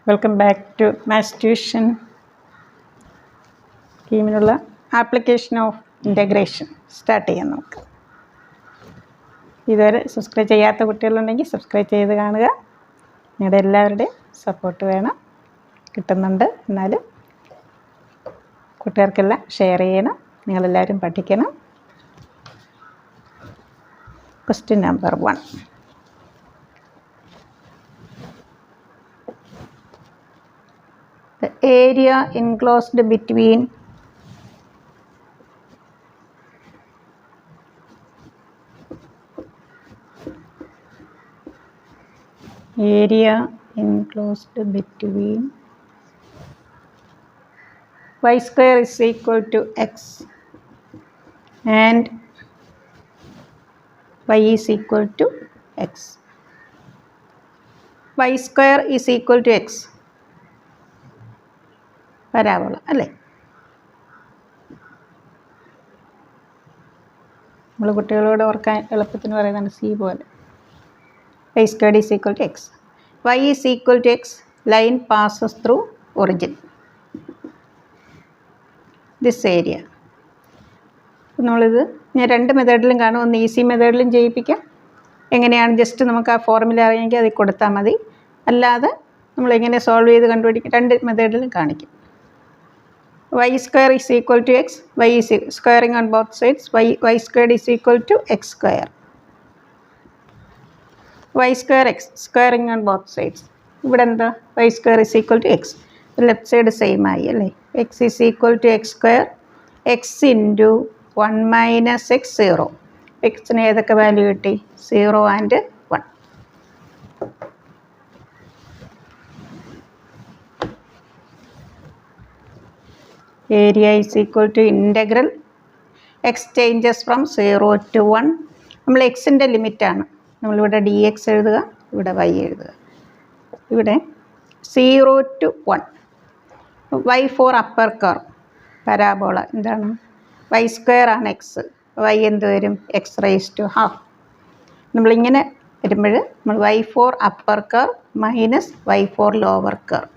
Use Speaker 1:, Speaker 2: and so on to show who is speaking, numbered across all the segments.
Speaker 1: Welcome back to maths tuition സ്കീമിനുള്ള application of integration start ചെയ്യാം. നമുക്ക് ഇതുവരെ സബ്സ്ക്രൈബ് ചെയ്യാത്ത കുട്ടികളുണ്ടെങ്കിൽ സബ്സ്ക്രൈബ് ചെയ്ത് കാണുക. നിങ്ങളുടെ എല്ലാവരുടെയും സപ്പോർട്ട് വേണം, കിട്ടുന്നുണ്ട്. എന്നാലും കൂട്ടുകാർക്കെല്ലാം ഷെയർ ചെയ്യണം. നിങ്ങളെല്ലാവരും പഠിക്കണം. Question number 1. The area enclosed between y square is equal to x and y is equal to x. Y square is equal to x. Parabola അല്ലേ? നമ്മൾ കുട്ടികളോട് ഓർക്കാൻ എളുപ്പത്തിന് പറയുന്നതാണ് സി പോലെ. y squared is equal to x. y is equal to x. Line passes through origin. This area. നമ്മളിത് ഞാൻ രണ്ട് മെത്തേഡിലും കാണും. ഒന്ന് ഈസി മെത്തേഡിലും ചെയ്യിപ്പിക്കാം. എങ്ങനെയാണ് ജസ്റ്റ് നമുക്ക് ആ ഫോർമുല അറിയാമെങ്കിൽ അതിൽ കൊടുത്താൽ മതി. അല്ലാതെ നമ്മളെങ്ങനെ സോൾവ് ചെയ്ത് കണ്ടുപിടിക്കും, രണ്ട് മെത്തേഡിലും കാണിക്കും. y square is equal to x. y is squaring on both sides. y squared is equal to x square. y square x squaring on both sides. ഇവിടെ എന്താ? y square is equal to x. Left side same ആയി അല്ലേ? x is equal to x square. x into 1 minus x 0. xന് ഏതൊക്കെ value കിട്ടി? 0 and 1. Area is equal to integral x changes from 0 to 1. നമ്മൾ എക്സിൻ്റെ ലിമിറ്റാണ്. നമ്മളിവിടെ D X എഴുതുക, ഇവിടെ Y എഴുതുക. ഇവിടെ 0 to 1. y for upper curve parabola എന്താണ്? y സ്ക്വയർ ആണ് എക്സ്. y എന്ത് വരും? X raise to half. നമ്മളിങ്ങനെ വരുമ്പോൾ നമ്മൾ y for upper curve minus y for lower curve.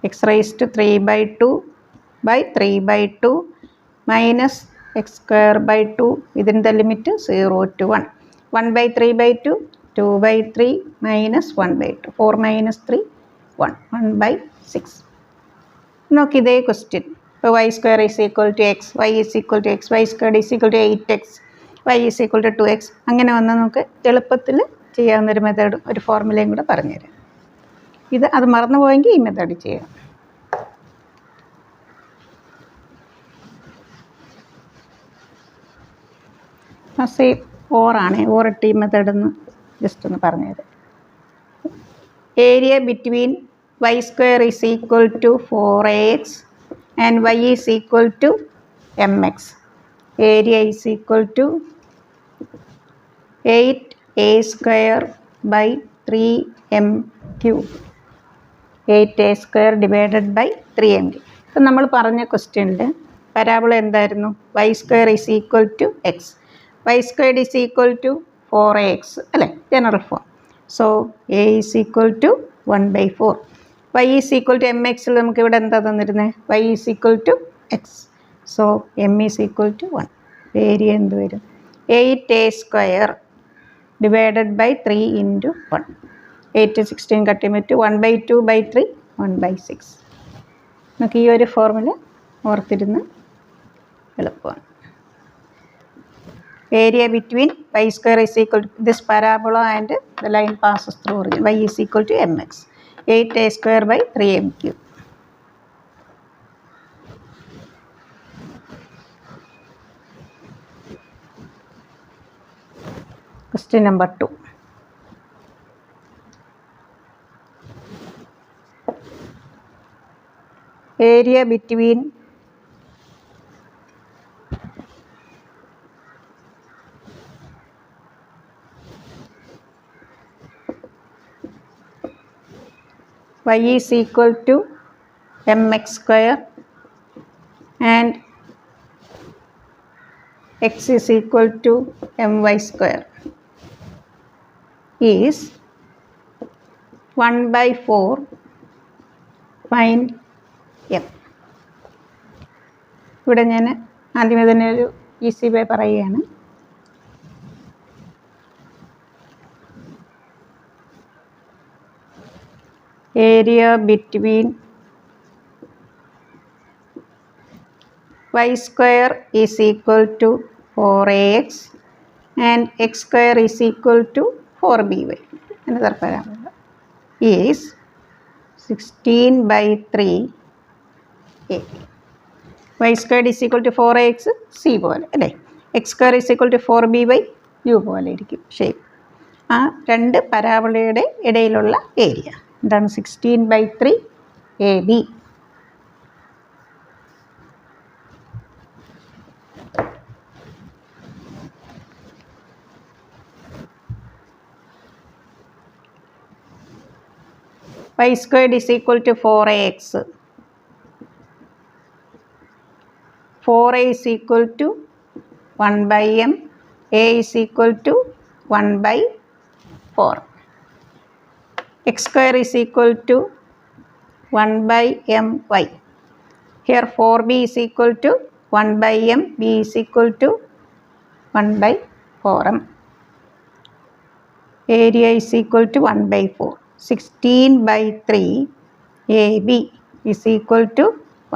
Speaker 1: x raised to 3 by 2 by 3 by 2 minus x square by 2 within the limit 0 to 1. 1 by 3 by 2, 2 by 3 minus 1 by 2. 4 minus 3, 1. 1 by 6. നോക്കി ഇതേ question. ഇപ്പോൾ y square is equal to x, y is equal to x, y squared is equal to 8x, y is equal to 2x. അങ്ങനെ വന്നാൽ നമുക്ക് എളുപ്പത്തിൽ ചെയ്യാവുന്നൊരു മെത്തേഡും ഒരു ഫോർമുലയും കൂടെ പറഞ്ഞുതരാം. അത് മറന്നു പോയെങ്കിൽ ഈ മെത്തേഡ് ചെയ്യാം. സെയിം ഓറാണ്. ഓറിട്ട് ഈ മെത്തേഡെന്ന് ജസ്റ്റ് ഒന്ന് പറഞ്ഞുതരാം. Area between y square is equal to 4ax and y is equal to mx. Area is equal to 8a square by 3m cube. 8a square divided by 3m. ഇപ്പം നമ്മൾ പറഞ്ഞ ക്വസ്റ്റ്യനിൽ parabola എന്തായിരുന്നു? y square is equal to x. y squared is equal to 4ax അല്ലേ? General form. So a is equal to 1/4. y is equal to mxൽ നമുക്കിവിടെ എന്താ തന്നിരുന്നത്? y is equal to X. So m is equal to 1. Area എന്ത് വരും? 8a square divided by 3 into 1. 8 16 cut ചെയ്യുമ്പോൾ 1/2/3 1/6. നമുക്ക് ഈ ഒരു ഫോർമുല ഓർത്തിരുന്ന് എളുപ്പമാണ്. Area between y square is equal to this parabola and the line passes through origin. y is equal to mx. 8a square by 3m cube. Question number 2. Area between y is equal to mx square and x is equal to my square is 1/4 find m. ഇവിടെ ഞാൻ ആദ്യമേ തന്നെ ഒരു easy way പറയുകയാണ്. Area between y square is equal to 4ax and x square is equal to 4by. Another parameter is 16/3a. y squared is equal to 4ax c പോലെ അല്ലേ, x square is equal to 4b/u പോലെ ഇരിക്കും shape. ആ രണ്ട് പരാബോളയുടെ ഇടയിലുള്ള area എന്താണ്? 16/3ab. y squared is equal to 4ax. 4a is equal to 1/m. a is equal to 1/4. x square is equal to 1/my. Here 4b is equal to 1/m. b is equal to 1/4m. Area is equal to 1/4. 16/3 ab is equal to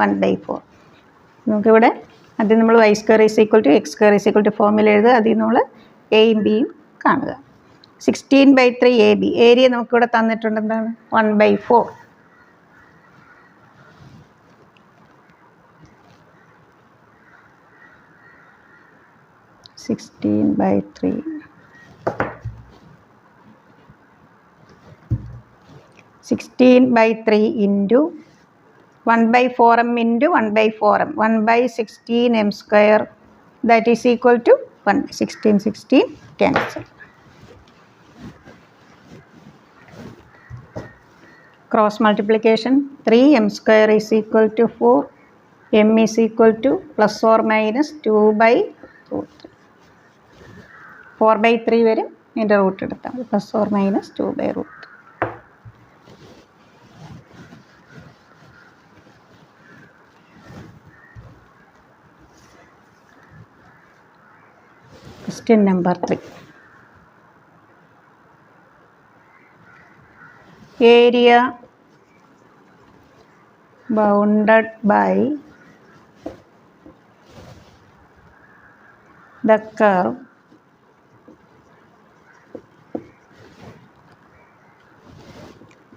Speaker 1: 1/4. നമുക്കിവിടെ അതിൽ നമ്മൾ y square is equal to x square is equal to ഫോമിൽ എഴുതുക. അതിൽ നമ്മൾ എയും ബിയും കാണുക. 16/3 ab ഏരിയ നമുക്കിവിടെ തന്നിട്ടുണ്ട് എന്താണ്? 1/4. Sixteen by 3 into 1/4m into 1/4m. 1/16m square, that is equal to 1. 16 cancel. Cross multiplication. 3m square is equal to 4. m is equal to plus or minus 2/√3. 4/3 വരും. ഇതിൻ്റെ റൂട്ട് എടുത്താൽ മതി. Plus or minus 2/√3. Question number 3. Area bounded by the curve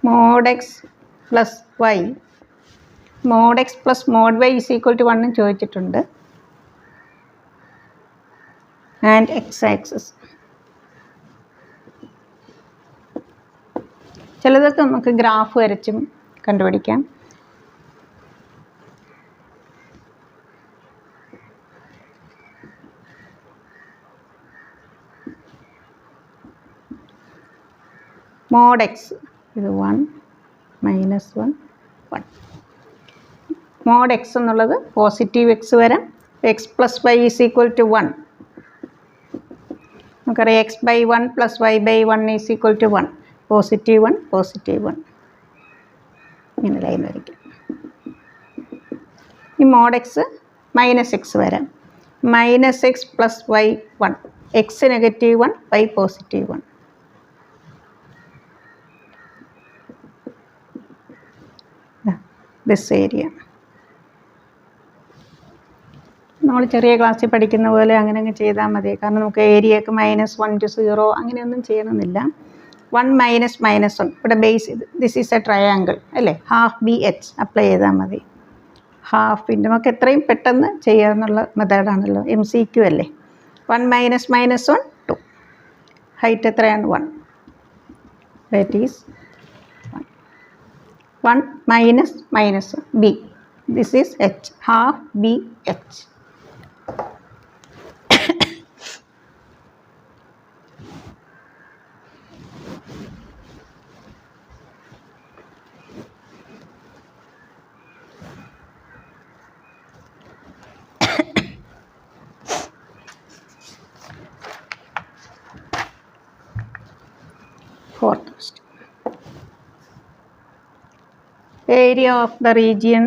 Speaker 1: mod x plus y. mod x plus mod y is equal to 1 ചോദിച്ചിട്ടുണ്ട്. and x axis. ചിലതൊക്കെ നമുക്ക് graph വരച്ചും കണ്ടുപിടിക്കാം. mod x ഇത് 1 മൈനസ് 1 1. mod x എന്നുള്ളത് positive X വരാം. X plus Y is equal to 1. നമുക്കറിയാം x/1 plus y/1 is equal to 1. Positive 1 positive 1 ഇങ്ങനെ ലൈൻ വരയ്ക്കും. ഈ mod x മൈനസ് എക്സ് വരാം. Minus X plus y1. X negative 1 y positive 1. This area നമ്മൾ ചെറിയ ക്ലാസ്സിൽ പഠിക്കുന്ന പോലെ അങ്ങനെ അങ്ങ് ചെയ്താൽ മതി. കാരണം നമുക്ക് ഏരിയക്ക് -1 to 0 അങ്ങനെയൊന്നും ചെയ്യണമെന്നില്ല. 1 മൈനസ് -1 ഇവിടെ base this is A triangle അല്ലേ. ഹാഫ് ബി എച്ച് അപ്ലൈ ചെയ്താൽ മതി. ഹാഫിൻ്റെ നമുക്ക് എത്രയും പെട്ടെന്ന് ചെയ്യാമെന്നുള്ള മെത്തേഡാണല്ലോ. MCQ അല്ലേ. 1 മൈനസ് -1 2. ഹൈറ്റ് എത്രയാണ്? 1. ദാറ്റ് ഈസ് 1 മൈനസ് -1 B. This is H. Half B H. area of the region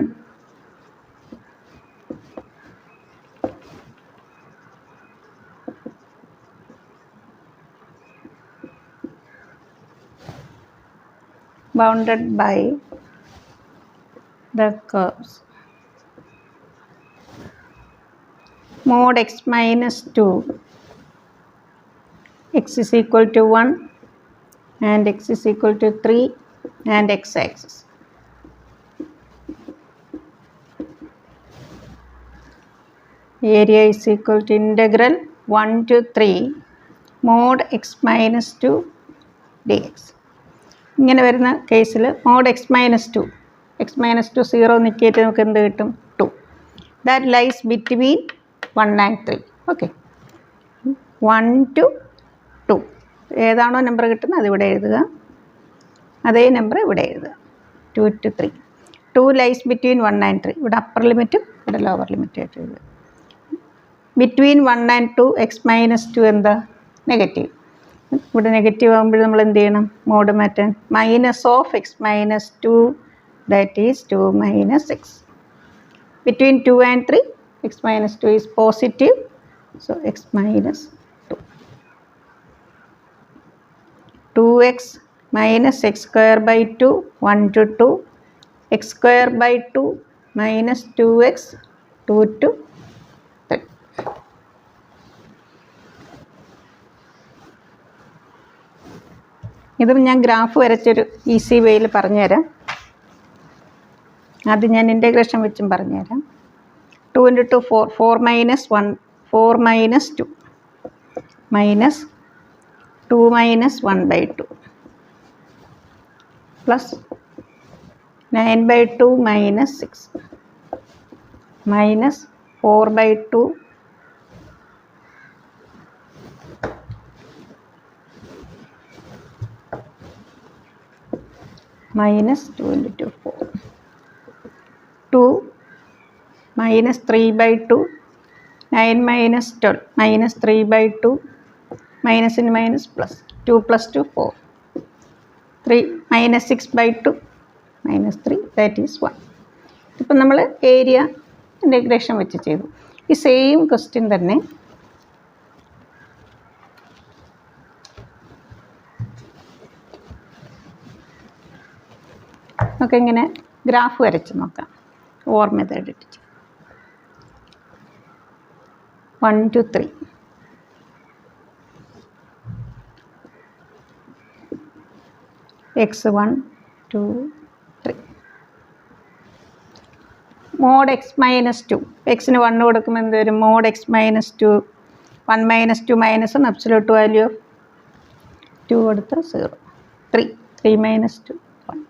Speaker 1: bounded by the curves mod x minus 2 x is equal to 1 and x is equal to 3 and x-axis. Area is equal to integral 1 to 3 mod x minus 2 dx. ഇങ്ങനെ വരുന്ന കേസിൽ mode X minus 2 0 നിൽക്കിയിട്ട് നമുക്ക് എന്ത് കിട്ടും 2. That lies between 1 and 3. Okay, 1 to 2 ഏതാണോ number കിട്ടുന്നത് അതിവിടെ എഴുതുക, അതേ നമ്പർ ഇവിടെ എഴുതുക. 2 to 3. 2 lies between 1 and 3. ഇവിടെ അപ്പർ ലിമിറ്റും ഇവിടെ ലോവർ ലിമിറ്റും ആയിട്ട് എഴുതുക. ബിറ്റ്വീൻ 1 and 2 എക്സ് മൈനസ് 2 എന്താ നെഗറ്റീവ്. ഇവിടെ നെഗറ്റീവ് ആകുമ്പോൾ നമ്മൾ എന്ത് ചെയ്യണം, മോഡ് മാറ്റാൻ. Minus of X minus 2 that is 2 minus X. Between 2 and 3 X minus 2 is positive, so X minus 2. 2x minus x square by 2 1 to 2 x square by 2 minus 2x 2 to 3. ഇതും ഞാൻ graph വരച്ചൊരു easy വേയിൽ പറഞ്ഞുതരാം. അത് ഞാൻ integration വെച്ചും പറഞ്ഞുതരാം. 2 into 2 4 4 minus 1 4 minus 2 minus 2 minus 1 by 2 plus 9 by 2 minus 6 minus 4 by 2 minus 2 into 2 4 2 minus 3 by 2 9 minus 12 minus 3 by 2 minus in minus plus 2 plus 2 4 3 minus 6 by 2 minus 3 that is 1. ഇപ്പം നമ്മൾ area integration വെച്ച് ചെയ്തു. ഈ same question തന്നെ നമുക്ക് ഇങ്ങനെ graph വരച്ച് നോക്കാം. ഓർ മെത്തേഡ് ഇട്ടിട്ട് 1 to 3 x1 2 3 mode X minus 2 എക്സിന് 1 കൊടുക്കുമ്പോൾ എന്ത് വരും, mod X minus 2 1 minus 2 minus absolute value of 2 കൊടുത്ത് 0 3 minus 2 1.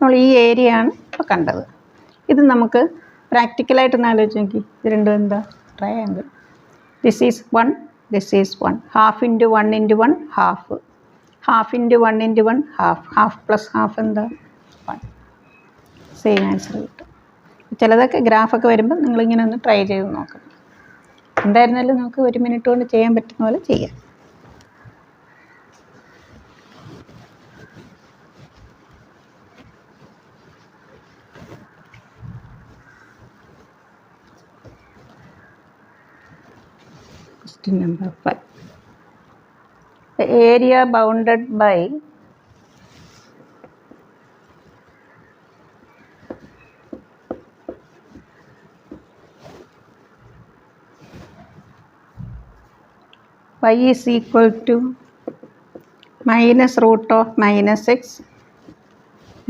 Speaker 1: നമ്മൾ ഈ ഏരിയ ആണ് ഇപ്പോൾ കണ്ടത്. ഇത് നമുക്ക് പ്രാക്ടിക്കലായിട്ടൊന്ന് ആലോചിച്ച് നോക്കി. ഇത് രണ്ടും എന്താ, triangle. This is 1 this is 1 half into 1 into 1 half half into 1 into 1 half half plus half എന്താ 1. സെയിം ആൻസർ കിട്ടും. ചിലതൊക്കെ ഗ്രാഫൊക്കെ വരുമ്പോൾ നിങ്ങളിങ്ങനെ ഒന്ന് ട്രൈ ചെയ്ത് നോക്കണം. എന്തായിരുന്നാലും നമുക്ക് 1 മിനിറ്റ് കൊണ്ട് ചെയ്യാൻ പറ്റുന്ന പോലെ ചെയ്യാം. Question number 5. The area bounded by y is equal to minus root of minus x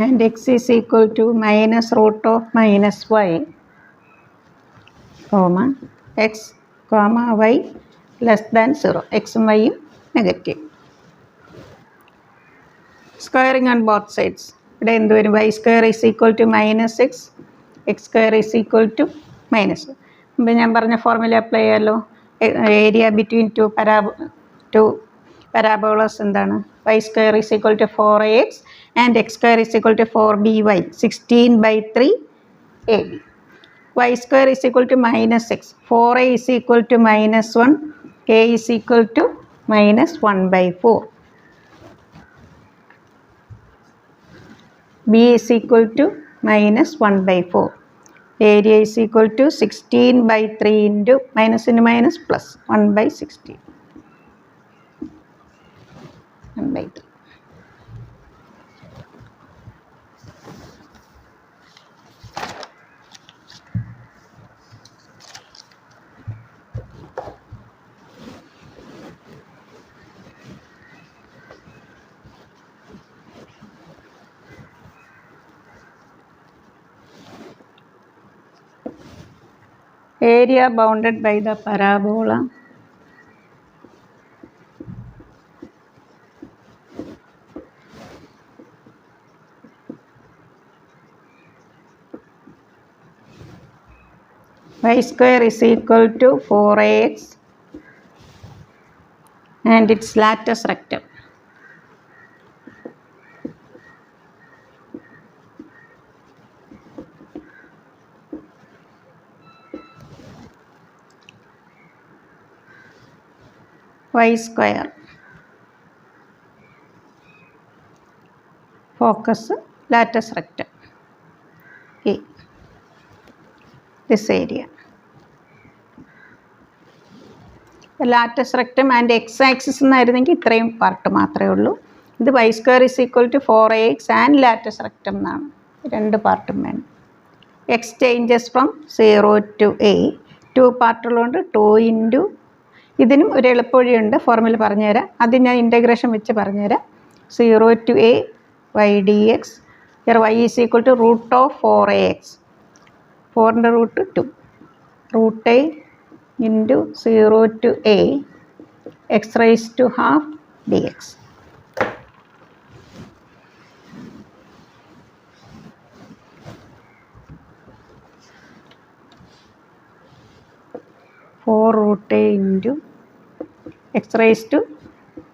Speaker 1: and x is equal to minus root of minus y comma x comma y less than 0. x ഉം y ഉം negative. Squaring on both sides. ഇവിടെ എന്ത് വരും, y square is equal to minus X X square is equal to minus. മുമ്പ് ഞാൻ പറഞ്ഞ formula apply ചെയ്യാമല്ലോ. Area between two parabolas എന്താണ്, y square is equal to 4ax and X square is equal to 4by 16/3 AB. y square is equal to minus x. 4a is equal to minus 1. A is equal to minus 1 by 4. B is equal to minus 1 by 4. Area is equal to 16 by 3 into minus into minus plus 1 by 16. 1 by 3. Area bounded by the parabola y square is equal to 4ax and its latus rectum. Y square focus latus rectum A, this area. Latus rectum and x axis എന്നായിരുന്നെങ്കിൽ ഇത്രയും part മാത്രമേ ഉള്ളൂ. ഇത് y square is equal to 4ax and latus rectum എന്നാണ്. രണ്ട് പാർട്ടും വേണം. X changes from 0 to a 2 പാർട്ടുള്ളതുകൊണ്ട് 2 ഇൻറ്റു ഇതിനും ഒരു എളുപ്പവഴിയുണ്ട്, ഫോർമുല പറഞ്ഞുതരാം. അത് ഞാൻ ഇൻ്റഗ്രേഷൻ വെച്ച് പറഞ്ഞുതരാം. 0 to a y dx. here y is equal to root of 4ax. 4ൻ്റെ root 2. root a into 0 to a x raised to half dx. root a into x raised to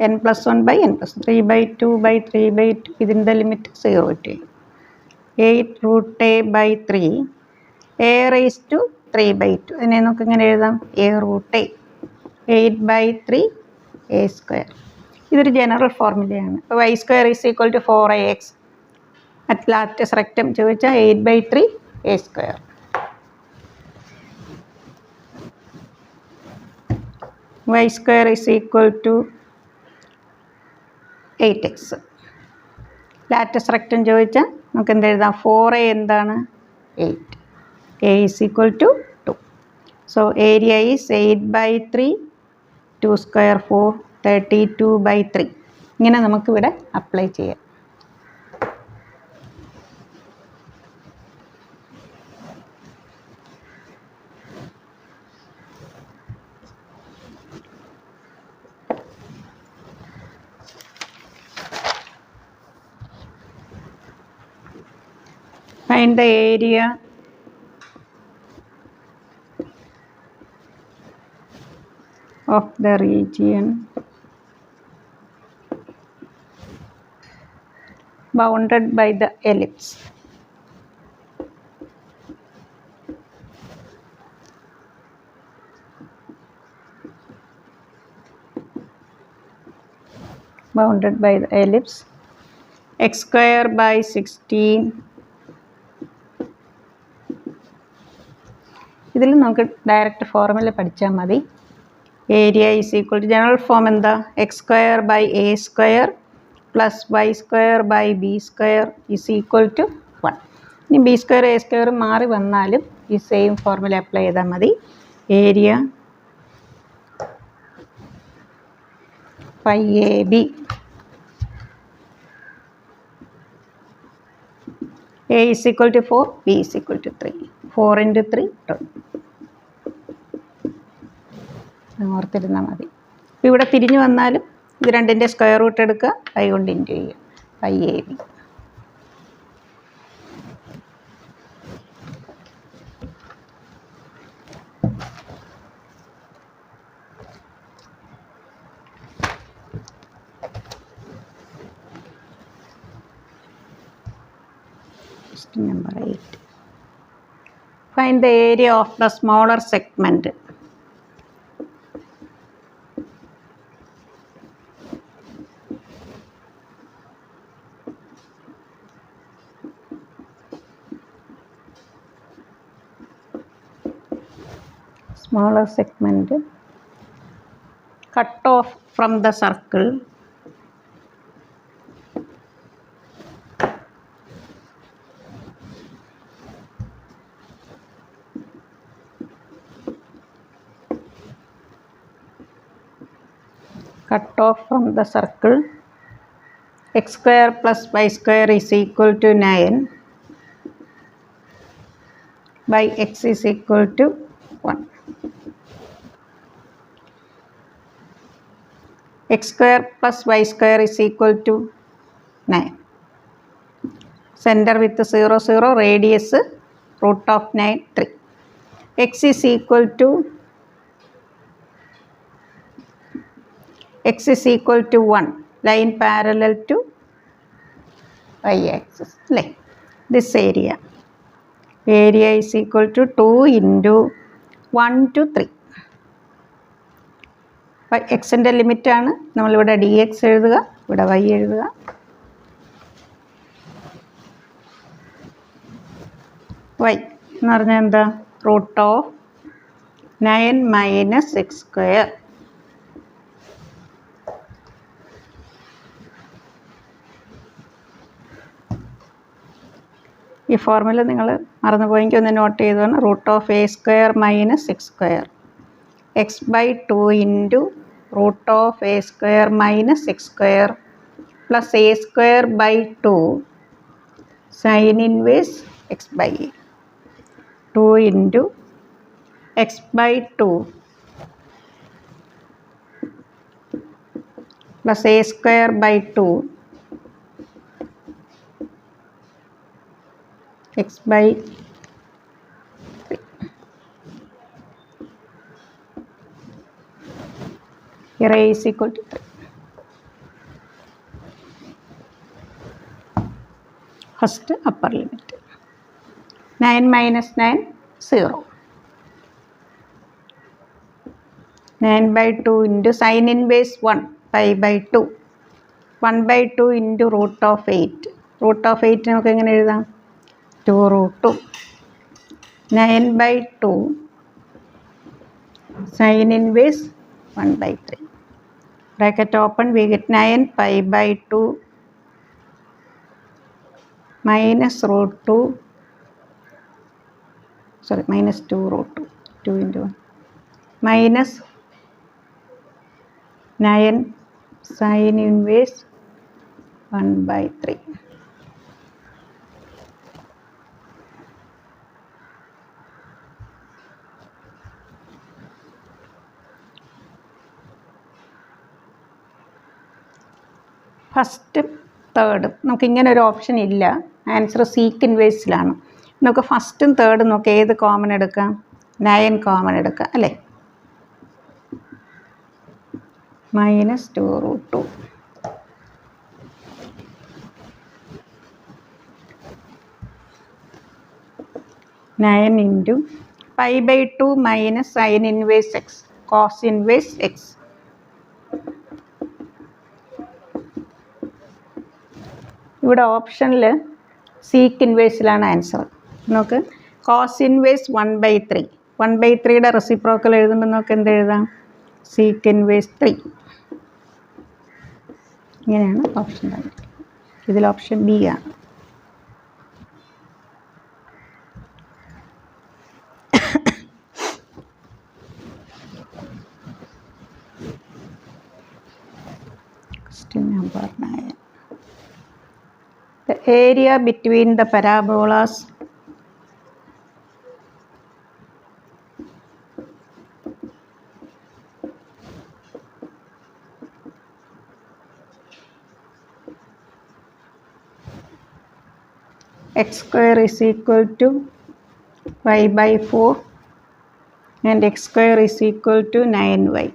Speaker 1: n plus 1 by n plus 3 by 2 by 3 by 2 within the limit 0 to a. 8 root a by 3 a raised to 3 by 2. അതിനെ നമുക്ക് ഇങ്ങനെ എഴുതാം, a root a. 8 by 3 a square. ഇതൊരു general ഫോർമുലയാണ്. അപ്പോൾ y square is equal to 4ax at latus rectum ചോദിച്ചാൽ 8 by 3 a square. y square is equal to 8x. Latus rectum ചോദിച്ചാൽ നമുക്ക് എന്ത് എഴുതാം, 4a എന്താണ് 8. a is equal to 2. So area is 8 by 3, 2 square 4, 32 by 3. ഇങ്ങനെ നമുക്കിവിടെ apply ചെയ്യാം. Find the area of the region bounded by the ellipse. Bounded by the ellipse. X square by 16. ഇതിൽ നമുക്ക് ഡയറക്റ്റ് ഫോർമുല പഠിച്ചാൽ മതി. Area is equal to general form എന്താ, x square by a square plus y square by b square is equal to 1. ഇനി B square A square മാറി വന്നാലും ഈ same formula apply ചെയ്താൽ മതി. Area pi A B. A is equal to 4, B is equal to 3. 4 into 3, 12. ഓർത്തിരുന്നാൽ മതി. അപ്പോൾ ഇവിടെ തിരിഞ്ഞു വന്നാലും ഇത് രണ്ടിൻ്റെ സ്ക്വയർ റൂട്ട് എടുക്കുക, പൈ കൊണ്ട് ഇൻറ്റു ചെയ്യുക. Pi A B. Number 8. Find the area of the smaller segment. Smaller segment cut off from the circle x square plus y square is equal to 9 by x is equal to 1. X square plus y square is equal to 9. Center with 0, 0, radius root of 9, 3. X is equal to 1, line parallel to y-axis. This area is equal to 2 into 1 to 3. എക്സിൻ്റെ ലിമിറ്റാണ് നമ്മളിവിടെ D X എഴുതുക, ഇവിടെ Y എഴുതുക. Y എന്ന് പറഞ്ഞാൽ എന്താ? Root of 9 minus X square. ഈ formula നിങ്ങൾ മറന്നുപോയെങ്കിൽ ഒന്ന് നോട്ട് ചെയ്തതാണ്. Root of A square minus X square x by 2 into root of a square minus x square plus a square by 2 sin inverse x by a. 2 into x by 2 plus a square by 2 x by here a is equal to 3. First upper limit. 9 minus 9, 0. 9 by 2 into sin inverse 1, pi by 2. 1 by 2 into root of 8. Root of 8 നമുക്ക് എങ്ങനെ എഴുതാം? 2 root 2. 9 by 2 sin inverse 1 by 3. Bracket open, we get 9 pi by 2 minus root 2, sorry, minus 2 root 2, 2 into 1, minus 9 sin inverse 1 by 3. ഫസ്റ്റും തേർഡും നമുക്കിങ്ങനെ ഒരു option ഇല്ല. Answer sec ഇൻവേഴ്സിലാണ്. നമുക്ക് ഫസ്റ്റും തേർഡും നമുക്ക് ഏത് കോമൺ എടുക്കാം? 9 കോമൺ എടുക്കാം അല്ലേ? Minus 2 root 2. Nine into pi by 2 minus sine inverse X cos inverse X. ഇവിടെ ഓപ്ഷനിൽ സീക്ക് ഇൻവേഴ്സിലാണ് ആൻസർ. നോക്ക്, കോസ് ഇൻവേഴ്സ് 1/3. 1/3യുടെ റെസിപ്രോക്കൽ എഴുതുമ്പോൾ നമുക്ക് എന്ത് എഴുതാം? Sec inverse 3. ഇങ്ങനെയാണ് ഓപ്ഷൻ തന്നിരിക്കുന്നത്. ഇതിൽ ഓപ്ഷൻ ബി ആണ്. Question number 9. The area between the parabolas x square is equal to y by 4 and x square is equal to 9y,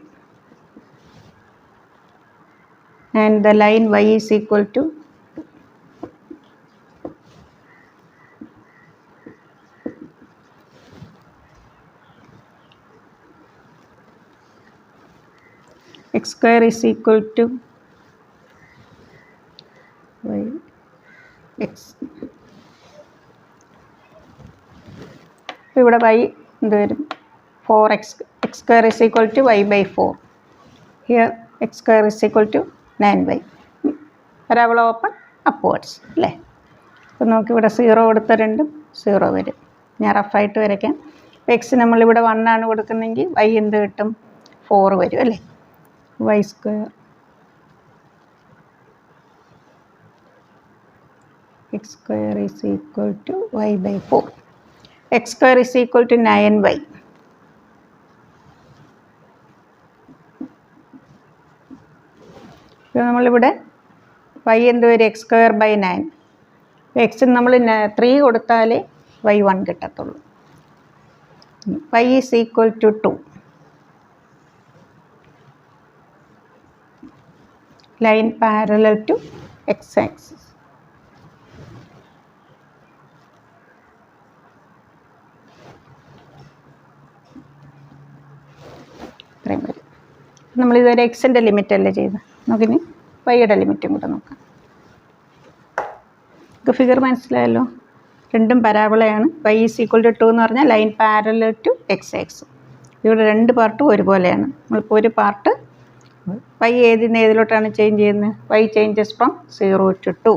Speaker 1: and the line y is equal to 2. X square is equal to Y X. ഇവിടെ Y എന്ത് വരും? 4x. X square is equal to Y by 4. Here X square is equal to 9y. Parabola open upwards അല്ലേ? അപ്പോൾ നമുക്കിവിടെ 0 കൊടുത്ത രണ്ടും 0 വരും. ഞാൻ റഫായിട്ട് വരയ്ക്കാം. എക്സ് നമ്മളിവിടെ 1 ആണ് കൊടുക്കുന്നതെങ്കിൽ വൈ എന്ത് കിട്ടും? 4 വരും അല്ലേ? Y square X square is equal to Y by 4. X square is equal to 9y. ഇപ്പോൾ നമ്മളിവിടെ വൈ എന്ത് വരും? X square by 9. എക്സിന് നമ്മൾ 3 കൊടുത്താലേ വൈ 1 കിട്ടത്തുള്ളൂ. Y is equal to 2. Line parallel to X axis. ഇത്രയും വരും. നമ്മളിതുവരെ എക്സിൻ്റെ ലിമിറ്റ് അല്ലേ ചെയ്ത്, നമുക്കിനി വൈയുടെ ലിമിറ്റും കൂടെ നോക്കാം. നമുക്ക് ഫിഗർ മനസ്സിലായല്ലോ. രണ്ടും പരാബോളയാണ്. വൈ ഈസ് ഈക്വൽ ടു 2 എന്ന് പറഞ്ഞാൽ line parallel to X axis. ഇവിടെ രണ്ട് പാർട്ടും ഒരുപോലെയാണ്. നമ്മളിപ്പോൾ ഒരു പാർട്ട് വൈ ഏതിന് ഏതിലോട്ടാണ് ചേഞ്ച് ചെയ്യുന്നത്? Y changes from 0 to 2.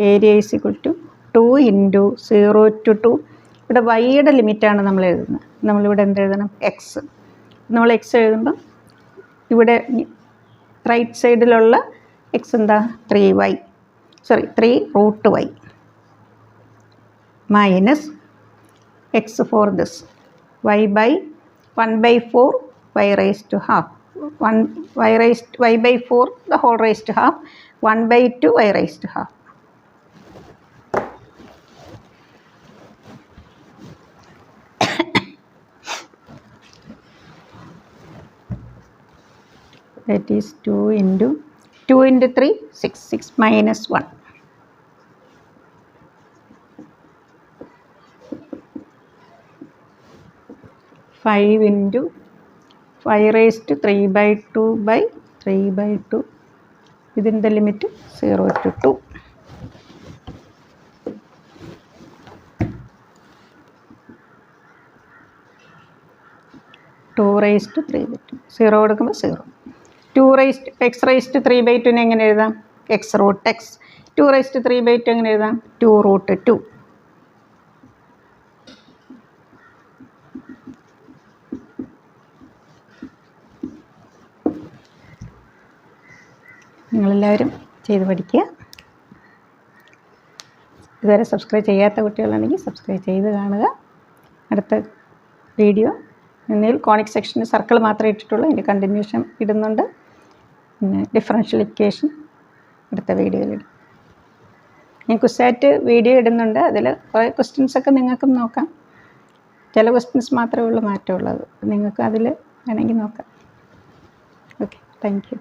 Speaker 1: Area is equal to 2 into 0 to 2. ഇവിടെ വൈയുടെ ലിമിറ്റാണ് നമ്മൾ എഴുതുന്നത്. നമ്മളിവിടെ എന്ത് എഴുതണം? എക്സ്. നമ്മൾ എക്സ് എഴുതുമ്പോൾ ഇവിടെ റൈറ്റ് സൈഡിലുള്ള എക്സ് എന്താ? 3√y minus X for this y by 1/4 y raised to half. y by 4 the whole raised to half. 1/2 y raised to half. That is 2 into 3 6 minus 1. 5 into 5 raised to 3/2 by 3/2. ഇതിൻ്റെ limit 0 to 2. To raised to 3/2. 0 കൊടുക്കുമ്പോൾ 0. x raised to 3/2 എങ്ങനെ എഴുതാം? x root x. 2 raised to 3/2 എങ്ങനെ എഴുതാം? 2√2. നിങ്ങളെല്ലാവരും ചെയ്ത് പഠിക്കുക. ഇതുവരെ സബ്സ്ക്രൈബ് ചെയ്യാത്ത കുട്ടികളാണെങ്കിൽ സബ്സ്ക്രൈബ് ചെയ്ത് കാണുക. അടുത്ത വീഡിയോ എന്നിൽ കോണിക് സെക്ഷന് സർക്കിൾ മാത്രമേ ഇട്ടിട്ടുള്ളൂ. അതിൻ്റെ കണ്ടിന്യൂഷൻ ഇടുന്നുണ്ട്. പിന്നെ ഡിഫറൻഷ്യൽ ഇക്വേഷൻ അടുത്ത വീഡിയോയിലിടും. ഞാൻ കുസാറ്റ് വീഡിയോ ഇടുന്നുണ്ട്. അതിൽ കുറേ ക്വസ്റ്റ്യൻസൊക്കെ നിങ്ങൾക്കും നോക്കാം. ചില ക്വസ്റ്റ്യൻസ് മാത്രമേ ഉള്ളൂ മാറ്റമുള്ളത്. നിങ്ങൾക്ക് അതിൽ വേണമെങ്കിൽ നോക്കാം. Okay, thank you.